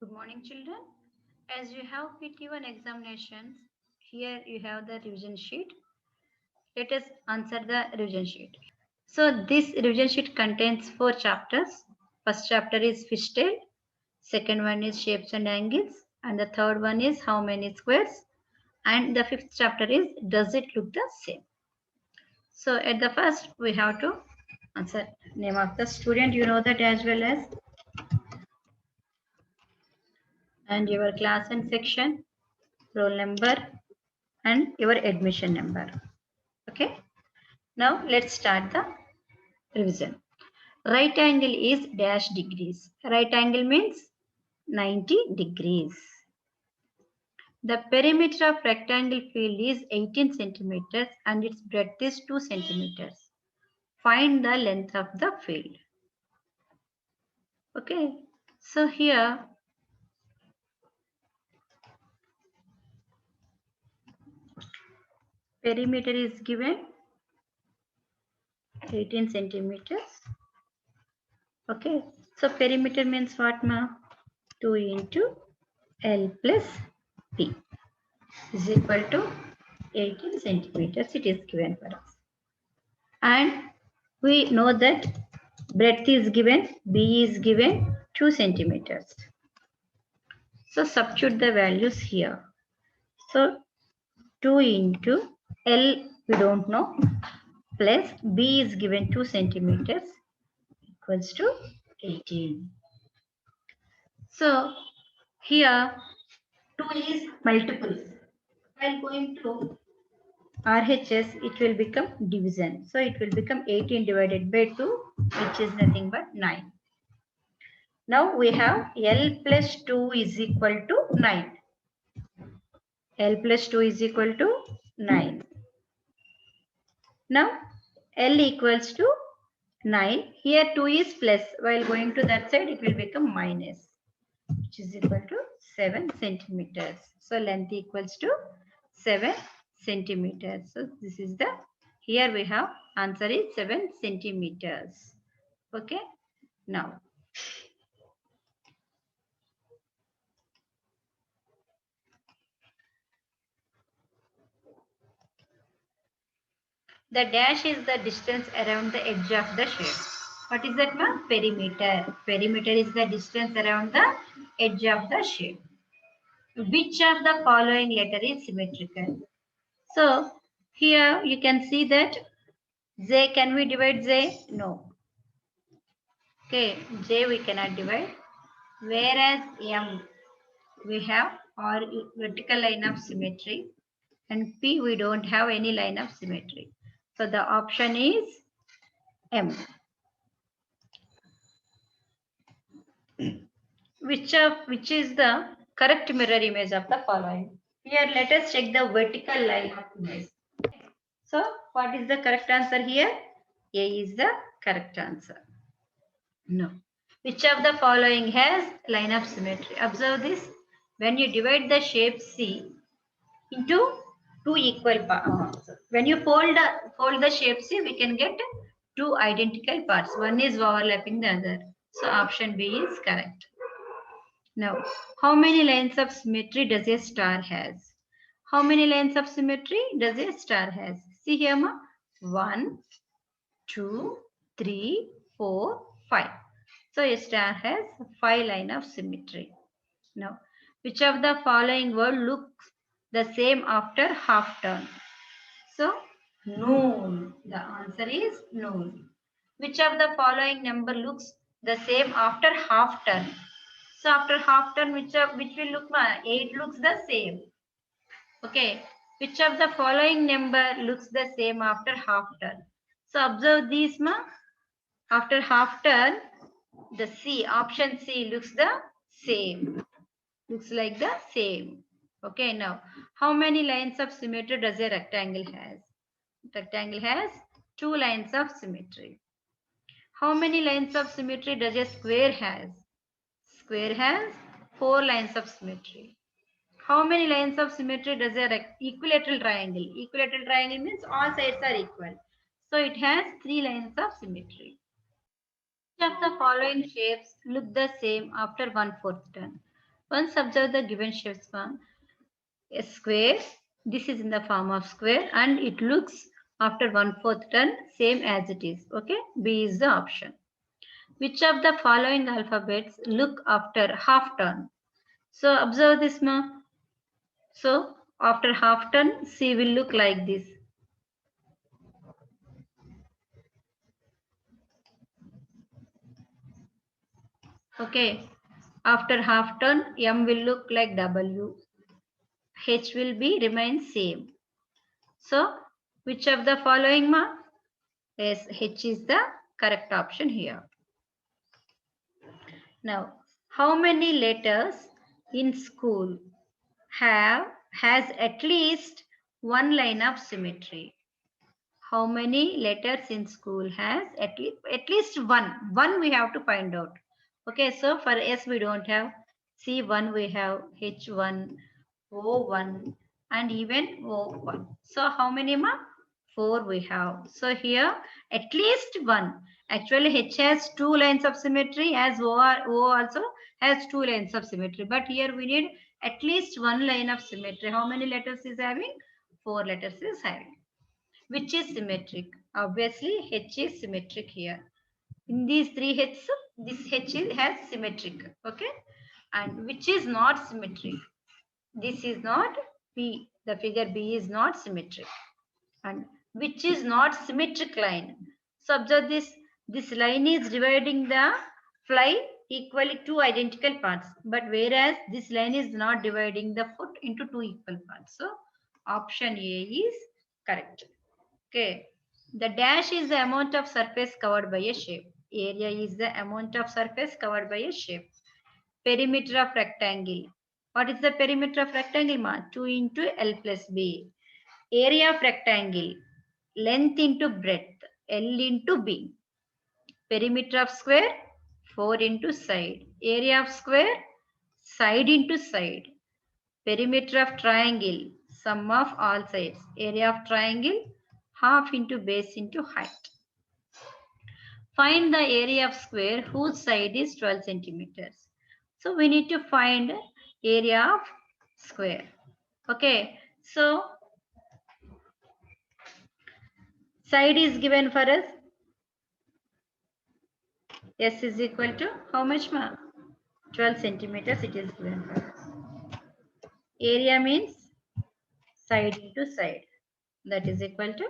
Good morning, children. As you have PT1 examinations, here you have the revision sheet. Let us answer the revision sheet. So, this revision sheet contains 4 chapters. First chapter is fish tail, second one is shapes and angles, and the third one is how many squares, and the fifth chapter is does it look the same. So, at the first, we have to answer name of the student. You know that as well as, and your class and section, roll number, and your admission number. Okay, now let's start the revision. Right angle is dash degrees. Right angle means 90 degrees. The perimeter of rectangle field is 18 centimeters and its breadth is 2 centimeters. Find the length of the field. Okay, so here perimeter is given 18 centimeters. Okay, so perimeter means what, ma? 2 into L plus P is equal to 18 centimeters. It is given for us. And we know that breadth is given, B is given 2 centimeters. So substitute the values here. So 2 into L we don't know, plus B is given 2 centimeters equals to 18. So here 2 is multiples. While going to RHS, it will become division. So it will become 18 divided by 2, which is nothing but 9. Now we have L plus 2 is equal to 9. L plus 2 is equal to 9. Now L equals to 9. Here 2 is plus. While going to that side, it will become minus, which is equal to 7 centimeters. So length equals to 7 centimeters. So this is the, here we have answer is 7 centimeters. Okay. Now the dash is the distance around the edge of the shape. What is that, ma? Perimeter. Perimeter is the distance around the edge of the shape. Which of the following letter is symmetrical? So here you can see that Z, can we divide Z? No. Okay, J we cannot divide. Whereas M we have or vertical line of symmetry, and P we don't have any line of symmetry. So the option is M. Which is the correct mirror image of the following? Here let us check the vertical line of image. So what is the correct answer here? A is the correct answer. No. Which of the following has line of symmetry? Observe this. When you divide the shape C into two equal parts, when you fold the shape C, we can get two identical parts. One is overlapping the other. So option B is correct. Now, how many lines of symmetry does a star has? How many lines of symmetry does a star has? See here, ma. 1, 2, 3, 4, 5. So a star has 5 lines of symmetry. Now, which of the following word looks the same after half turn? So, noon. The answer is noon. Which of the following number looks the same after half turn? So after half turn, which will look, 8 looks the same. Okay. Which of the following number looks the same after half turn? So observe these, ma. After half turn, the C, option C looks the same. Looks like the same. Okay, now how many lines of symmetry does a rectangle has? Rectangle has 2 lines of symmetry. How many lines of symmetry does a square has? Square has 4 lines of symmetry. How many lines of symmetry does a equilateral triangle? Equilateral triangle means all sides are equal. So it has 3 lines of symmetry. Which of the following shapes look the same after 1/4 turn? Once observe the given shapes form a square. This is in the form of square and it looks after 1/4 turn same as it is. Okay, B is the option. Which of the following alphabets look after half turn? So observe this ma. So after half turn, C will look like this. Okay. After half turn, M will look like W. H will be remain same. So which of the following ma? Yes, H is the correct option here. Now, how many letters in school has at least one line of symmetry? How many letters in school has at least one? One we have to find out. Okay, so for S we don't have. C1 we have, H1, O1 and even O1. So how many ma? 4 we have. So here at least one. Actually H has 2 lines of symmetry as O also has 2 lines of symmetry. But here we need at least one line of symmetry. How many letters is having? 4 letters is having. Which is symmetric? Obviously H is symmetric here. In these 3 H's, this H has symmetric. Okay. And which is not symmetric? This is not B. The figure B is not symmetric. And which is not symmetric line? So observe this. This line is dividing the fly equally two identical parts. But whereas this line is not dividing the foot into two equal parts. So option A is correct. Okay. The dash is the amount of surface covered by a shape. Area is the amount of surface covered by a shape. Perimeter of rectangle. What is the perimeter of rectangle, ma? 2 into L plus B. Area of rectangle. Length into breadth. L into B. Perimeter of square. 4 into side. Area of square. Side into side. Perimeter of triangle. Sum of all sides. Area of triangle. Half into base into height. Find the area of square whose side is 12 centimeters. So we need to find area of square. Okay. So side is given for us. S is equal to how much ma? 12 centimeters it is given for us. Area means side into side. That is equal to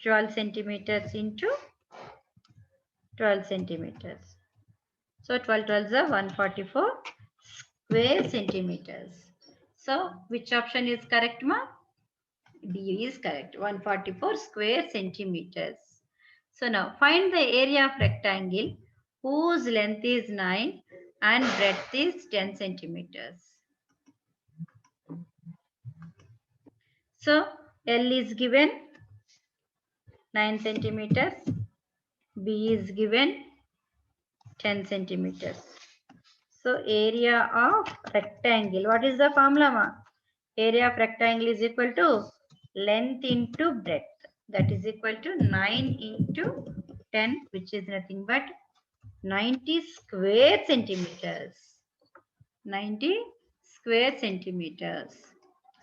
12 centimeters into 12 centimeters. So 12 12 is 144 square centimeters. So which option is correct, ma? D is correct. 144 square centimeters. So now find the area of rectangle whose length is 9 and breadth is 10 centimeters. So L is given 9 centimeters. B is given 10 centimeters. So area of rectangle. What is the formula, ma? Area of rectangle is equal to length into breadth. That is equal to 9 into 10, which is nothing but 90 square centimeters. 90 square centimeters.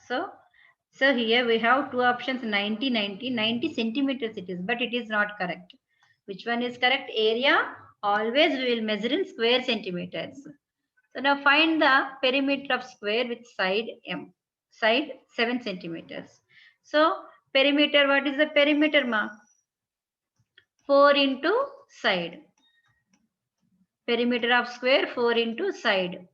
So here we have two options, 90, 90, 90 centimeters it is, but it is not correct. Which one is correct? Area, always we will measure in square centimeters. So now find the perimeter of square with side M. Side 7 centimeters. So perimeter, what is the perimeter, ma? 4 into side. Perimeter of square 4 into side.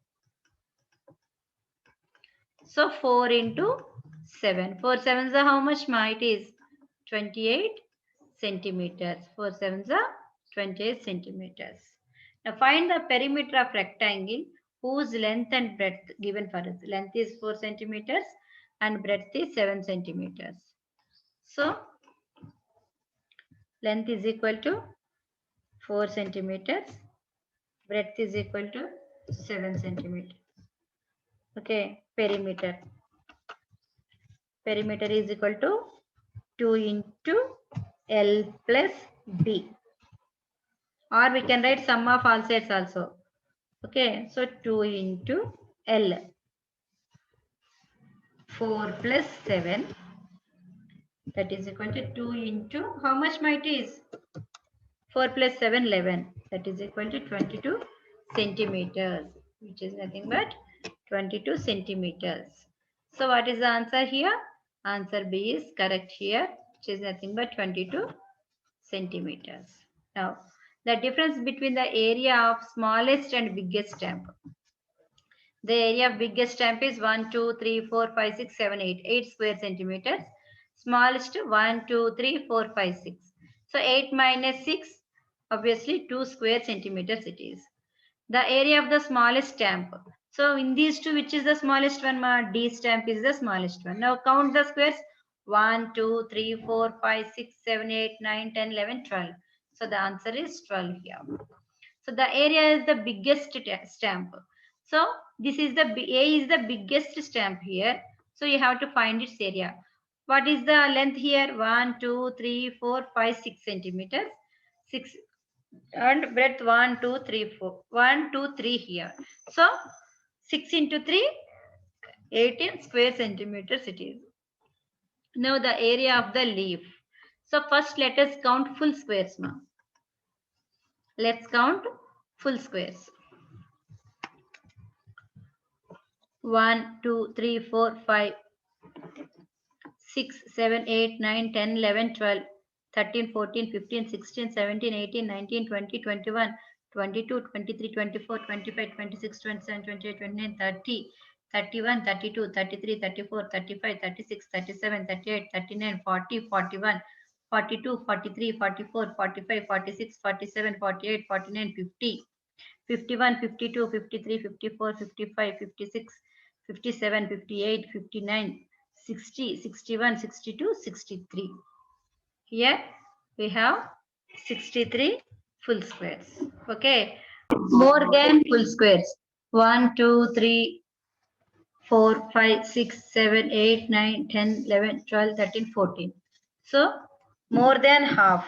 So 4 into 7. 4 sevens are how much, ma? It is 28 centimeters. 4 sevens are 28 centimeters. Now find the perimeter of rectangle whose length and breadth given for us. Length is 4 centimeters and breadth is 7 centimeters. So length is equal to 4 centimeters. Breadth is equal to 7 centimeters. Okay, perimeter. Perimeter is equal to 2 into L plus B. Or we can write sum of all sides also. Okay, so 2 into L. 4 plus 7, that is equal to 2 into, how much might is? 4 plus 7, 11. That is equal to 22 centimeters, which is nothing but 22 centimeters. So what is the answer here? Answer B is correct here, which is nothing but 22 centimeters. Now, the difference between the area of smallest and biggest stamp. The area of biggest stamp is 1, 2, 3, 4, 5, 6, 7, 8. 8 square centimeters. Smallest 1, 2, 3, 4, 5, 6. So 8 minus 6, obviously 2 square centimeters it is. The area of the smallest stamp. So in these two, which is the smallest one? D stamp is the smallest one. Now count the squares. 1, 2, 3, 4, 5, 6, 7, 8, 9, 10, 11, 12. So the answer is 12 here. So the area is the biggest stamp. So this is the A is the biggest stamp here. So you have to find its area. What is the length here? 1, 2, 3, 4, 5, 6 centimeters. 6 and breadth 1, 2, 3, 4. 1, 2, 3 here. So 6 into 3, 18 square centimeters it is. Now the area of the leaf. So first let us count full squares now. Let's count full squares. 1, 2, 3, 4, 5, 6, 7, 8, 9, 10, 11, 12, 13, 14, 15, 16, 17, 18, 19, 20, 21, 22, 23, 24, 25, 26, 27, 28, 29, 30, 31, 32, 33, 34, 35, 36, 37, 38, 39, 40, 41, 42, 43, 44, 45, 46, 47, 48, 49, 50, 51, 52, 53, 54, 55, 56, 57, 58, 59, 60, 61, 62, 63. Here we have 63 full squares. Okay. More than full squares. 1, 2, 3, 4, 5, 6, 7, 8, 9, 10, 11, 12, 13, 14. So more than half.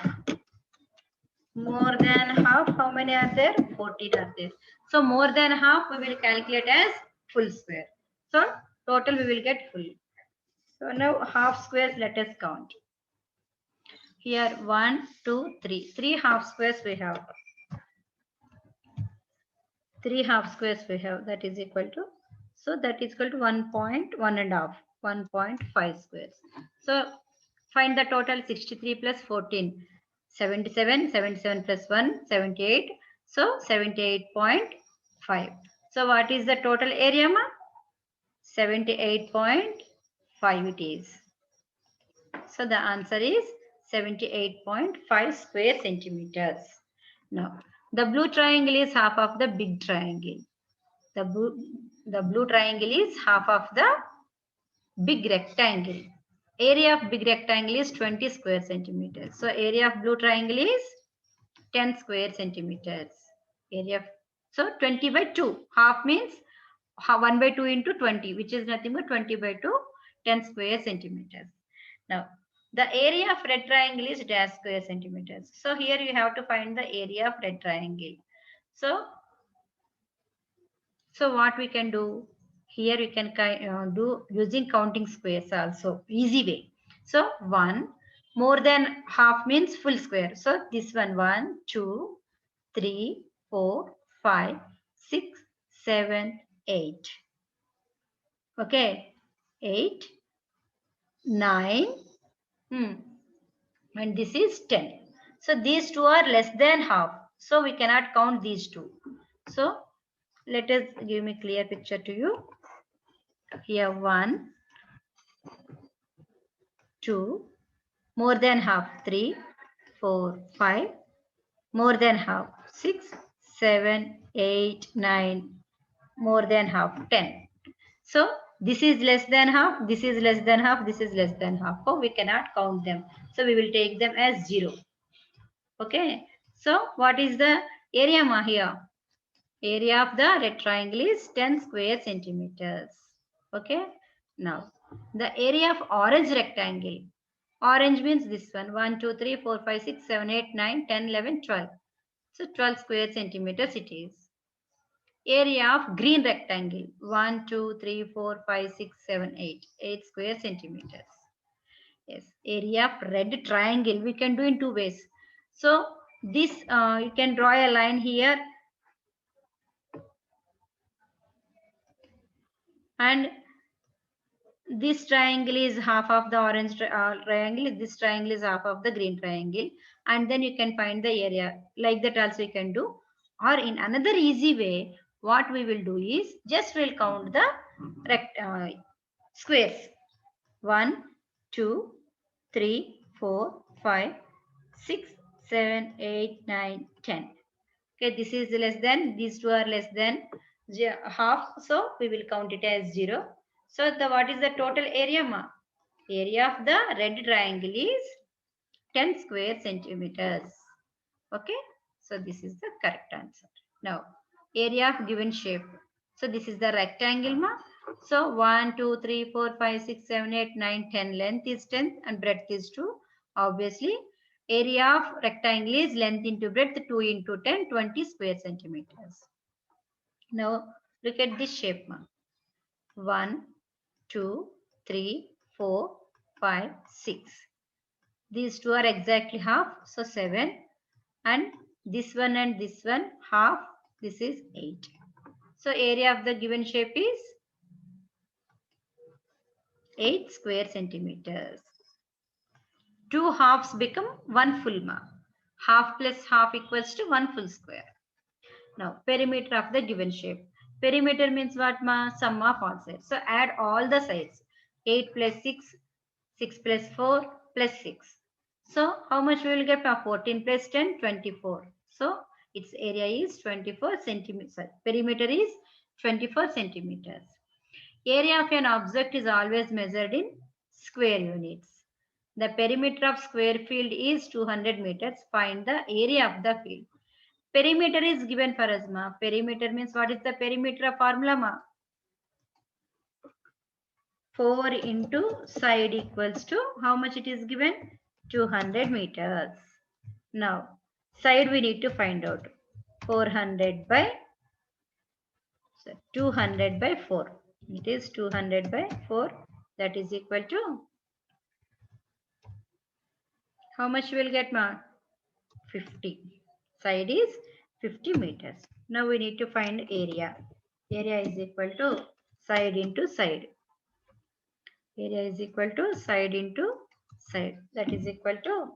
More than half, how many are there? 14 are there. So more than half we will calculate as full square. So total we will get full. So now half squares let us count. Here 1, 2, 3. 3 half squares we have. 3 half squares we have, that is equal to, so that is equal to 1.5, 1.5 squares. So find the total. 63 plus 14, 77, 77 plus 1, 78. So 78.5. So what is the total area, ma? 78.5 it is. So the answer is 78.5 square centimeters. Now, the blue triangle is half of the big triangle. The blue triangle is half of the big rectangle. Area of big rectangle is 20 square centimeters. So area of blue triangle is 10 square centimeters. Area of, so 20 by 2. Half means 1 by 2 into 20, which is nothing but 20 by 2, 10 square centimeters. Now, the area of red triangle is dash square centimeters. So here you have to find the area of red triangle. So what we can do? Here we can do using counting squares also. Easy way. So 1, more than half means full square. So this one 1, 2, 3, 4, 5, 6, 7, 8. Okay. 8, 9. And this is 10. So these two are less than half. So we cannot count these two. So let us give me clear picture to you. Here 1, 2, more than half 3, 4, 5, more than half 6, 7, 8, 9, more than half 10. So this is less than half, this is less than half, this is less than half. So we cannot count them. So we will take them as 0. Okay. So what is the area ma here? Area of the red triangle is 10 square centimeters. Okay. Now the area of orange rectangle. Orange means this one. 1, 2, 3, 4, 5, 6, 7, 8, 9, 10, 11, 12. So 12 square centimeters it is. Area of green rectangle 1, 2, 3, 4, 5, 6, 7, 8. 8 square centimeters. Yes. Area of red triangle we can do in two ways. So this you can draw a line here and this triangle is half of the orange triangle. This triangle is half of the green triangle, and then you can find the area. Like that also you can do. Or in another easy way, what we will do is just we'll count the squares. 1, 2, 3, 4, 5, 6, 7, 8, 9, 10. Okay, this is less than, these two are less than half, so we will count it as 0. So the what is the total area, ma? Area of the red triangle is 10 square centimeters. Okay, so this is the correct answer. Now, area of given shape. So this is the rectangle, ma. So 1, 2, 3, 4, 5, 6, 7, 8, 9, 10. Length is 10 and breadth is 2. Obviously, area of rectangle is length into breadth 2 into 10, 20 square centimeters. Now, look at this shape, ma. 1, 2, 3, 4, 5, 6. These two are exactly half, so 7. And this one half, this is 8. So area of the given shape is 8 square centimeters. Two halves become one full mark. Half plus half equals to one full square. Now perimeter of the given shape. Perimeter means what, ma? Sum of all sides. So add all the sides. 8 plus 6, 6 plus 4 plus 6. So how much we will get? 14 plus 10, 24. So its area is 24 centimeters. Perimeter is 24 centimeters. Area of an object is always measured in square units. The perimeter of square field is 200 meters. Find the area of the field. Perimeter is given for us, ma. Perimeter means what is the perimeter formula, ma? 4 into side equals to how much it is given? 200 meters. Now, side we need to find out. 400 by 200 by 4. It is 200 by 4. That is equal to how much we will get, ma? 50. Side is 50 meters. Now we need to find area. Area is equal to side into side. Area is equal to side into side. That is equal to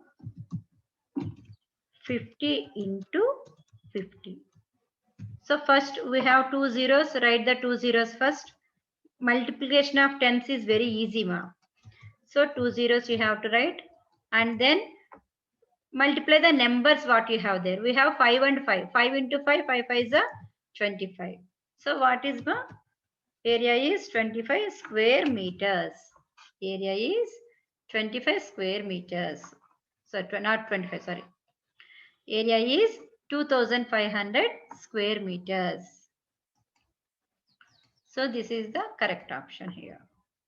50 into 50. So first we have two zeros. Write the two zeros first. Multiplication of tens is very easy, ma. So two zeros you have to write. And then multiply the numbers what you have there. We have 5 and 5. 5 into 5, 5 is a 25. So what is the area is 25 square meters. Area is 25 square meters. So not 25, sorry. Area is 2500 square meters. So this is the correct option here.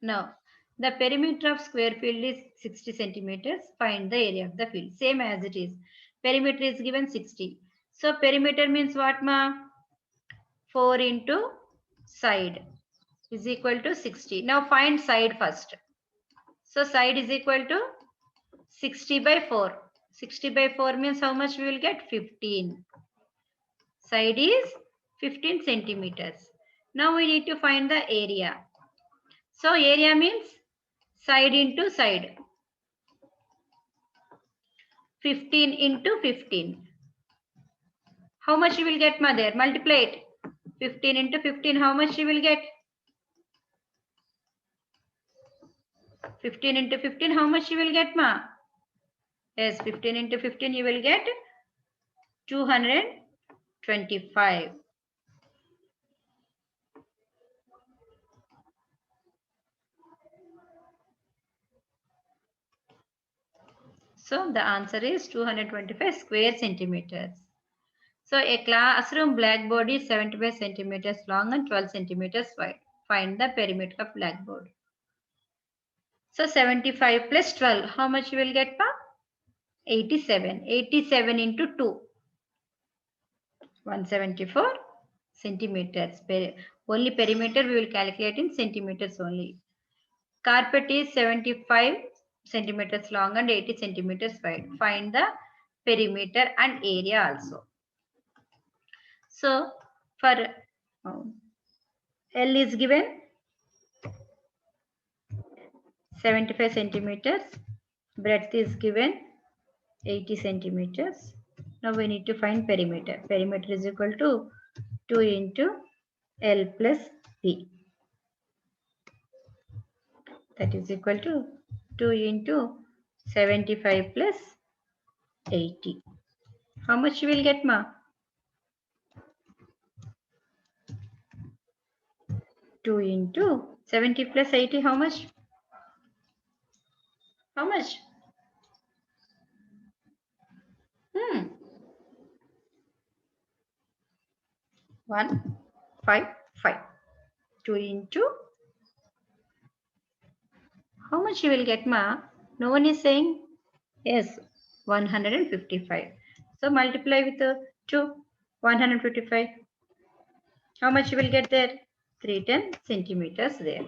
Now, the perimeter of square field is 60 centimeters. Find the area of the field. Same as it is. Perimeter is given 60. So perimeter means what, ma? 4 into side is equal to 60. Now find side first. So side is equal to 60 by 4. 60 by 4 means how much we will get? 15. Side is 15 centimeters. Now we need to find the area. So area means side into side. 15 into 15. How much you will get, mother? Multiply it. 15 into 15, how much you will get? 15 into 15, how much you will get, ma? Yes, 15 into 15, you will get 225. So the answer is 225 square centimeters. So a classroom blackboard is 75 centimeters long and 12 centimeters wide. Find the perimeter of blackboard. So 75 plus 12, how much you will get, pa? 87. 87 into 2. 174. centimeters. Only perimeter we will calculate in centimeters only. Carpet is 75 centimeters long and 80 centimeters wide. Find the perimeter and area also. So for L is given 75 centimeters, breadth is given 80 centimeters. Now we need to find perimeter. Perimeter is equal to 2 into L plus B. That is equal to 2 into 75 plus 80. How much you will get, ma? 2 into 70 plus 80, how much? How much? 155. 2 into, how much you will get, ma? No one is saying. Yes, 155. So multiply with 2, 155. How much you will get there? 310 centimeters there.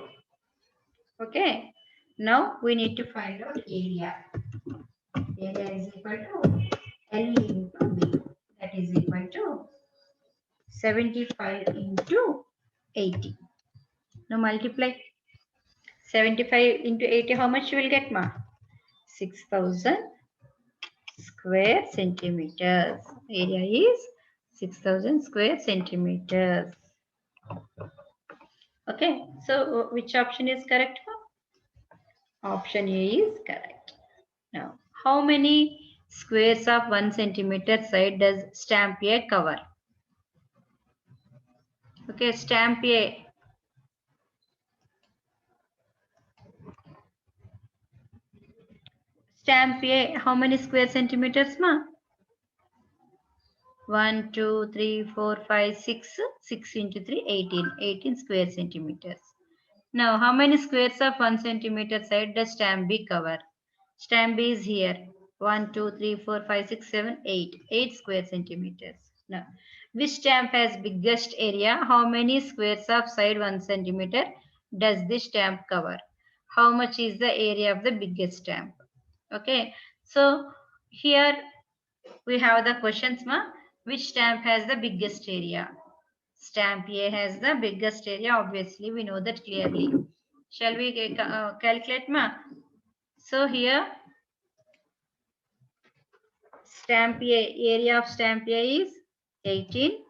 Okay. Now we need to find out area. Area is equal to L into B. That is equal to 75 into 80. Now multiply. 75 into 80, how much you will get, ma? 6,000 square centimeters. Area is 6,000 square centimeters. Okay, so which option is correct? Option A is correct. Now, how many squares of 1 centimeter side does stamp A cover? Okay, stamp A. Stamp A, how many square centimeters, ma? 1, 2, 3, 4, 5, 6. 6 into 3, 18. 18 square centimeters. Now, how many squares of 1 centimeter side does stamp B cover? Stamp B is here. 1, 2, 3, 4, 5, 6, 7, 8. 8 square centimeters. Now, which stamp has biggest area? How many squares of side 1 centimeter does this stamp cover? How much is the area of the biggest stamp? Okay. So, here we have the questions, ma. Which stamp has the biggest area? Stamp A has the biggest area. Obviously, we know that clearly. Shall we calculate, ma? So here, stamp A, area of stamp A is 18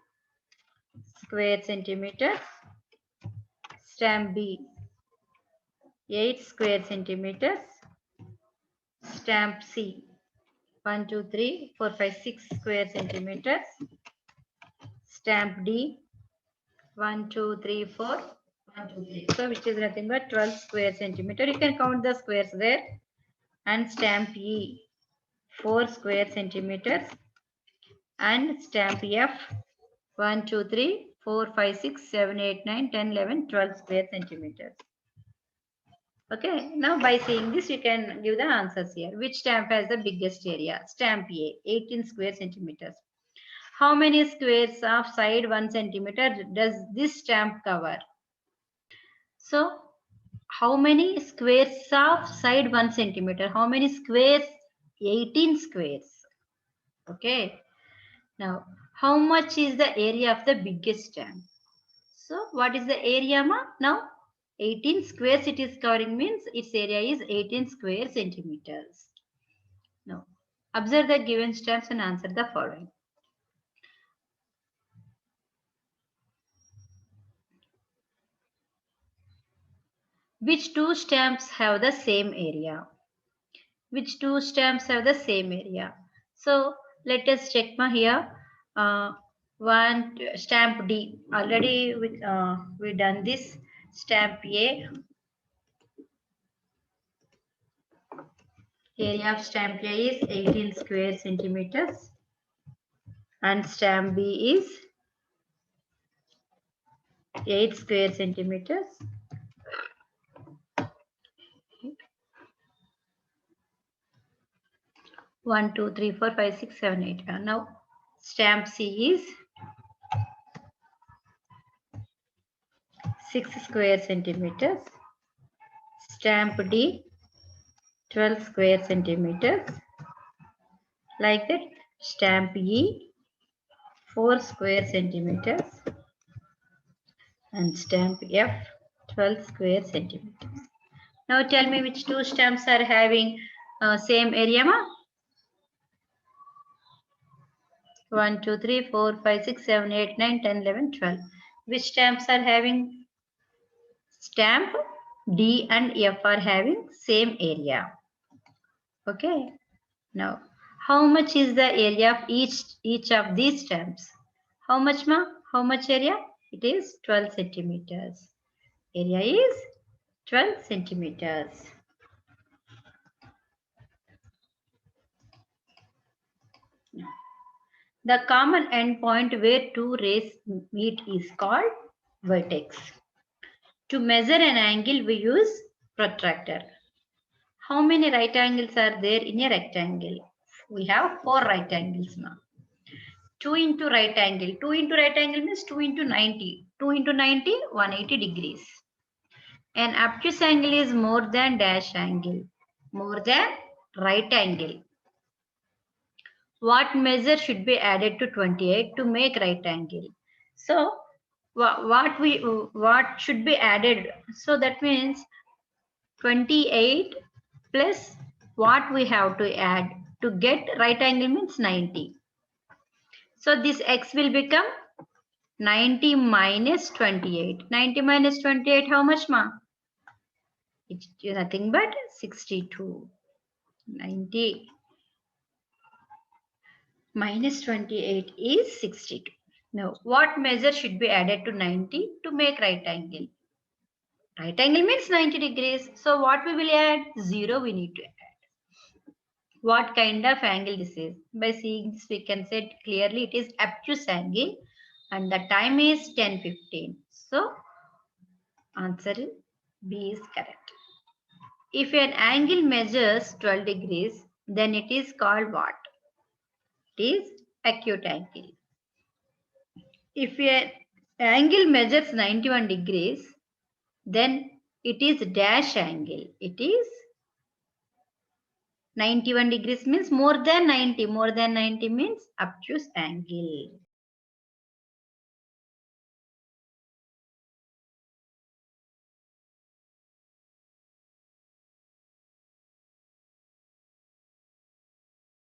square centimeters. Stamp B, 8 square centimeters. Stamp C, 1, 2, 3, 4, 5, 6 square centimeters. Stamp D, 1, 2, 3, 4, 1, 2, 3. So which is nothing but 12 square centimeter. You can count the squares there. And stamp E, 4 square centimeters. And stamp F, 1, 2, 3, 4, 5, 6, 7, 8, 9, 10, 11, 12 square centimeters. Okay, now by seeing this, you can give the answers here. Which stamp has the biggest area? Stamp A, 18 square centimeters. How many squares of side 1 centimeter does this stamp cover? So, how many squares of side 1 centimeter? How many squares? 18 squares. Okay. Now, how much is the area of the biggest stamp? So, what is the area, ma? Now, 18 squares it is covering means its area is 18 square centimeters. Now, observe the given stamps and answer the following. Which two stamps have the same area? Which two stamps have the same area? So, let us check ma here. One stamp D. Already we done this. Stamp A. Area of stamp A is 18 square centimeters. And stamp B is 8 square centimeters. One, two, three, 4, 5, 6, 7, 8. Now, stamp C is 6 square centimeters. Stamp D 12 square centimeters. Like that. Stamp E 4 square centimeters. And stamp F 12 square centimeters. Now tell me which two stamps are having same area, ma? 1, 2, 3, 4, 5, 6, 7, 8, 9, 10, 11, 12. Which stamps are having? Stamp D and F are having same area. Okay. Now, how much is the area of each of these stamps? How much, ma? How much area? It is 12 centimeters. Area is 12 centimeters. The common endpoint where two rays meet is called vertex. To measure an angle, we use protractor. How many right angles are there in a rectangle? We have 4 right angles now. 2 into right angle. 2 into right angle means 2 into 90. 2 into 90, 180 degrees. An obtuse angle is more than dash angle. More than right angle. What measure should be added to 28 to make right angle? So what should be added? So that means 28 plus what we have to add to get right angle means 90. So this x will become 90 minus 28. 90 minus 28, how much, ma? It's nothing but 62. 90 minus 28 is 62. Now, what measure should be added to 90 to make right angle? Right angle means 90 degrees. So, what we will add? 0 we need to add. What kind of angle this is? By seeing this, we can say clearly it is obtuse angle and the time is 10:15. So, answer B is correct. If an angle measures 12 degrees, then it is called what? It is acute angle. If an angle measures 91 degrees, then it is dash angle. It is 91 degrees means more than 90. More than 90 means obtuse angle.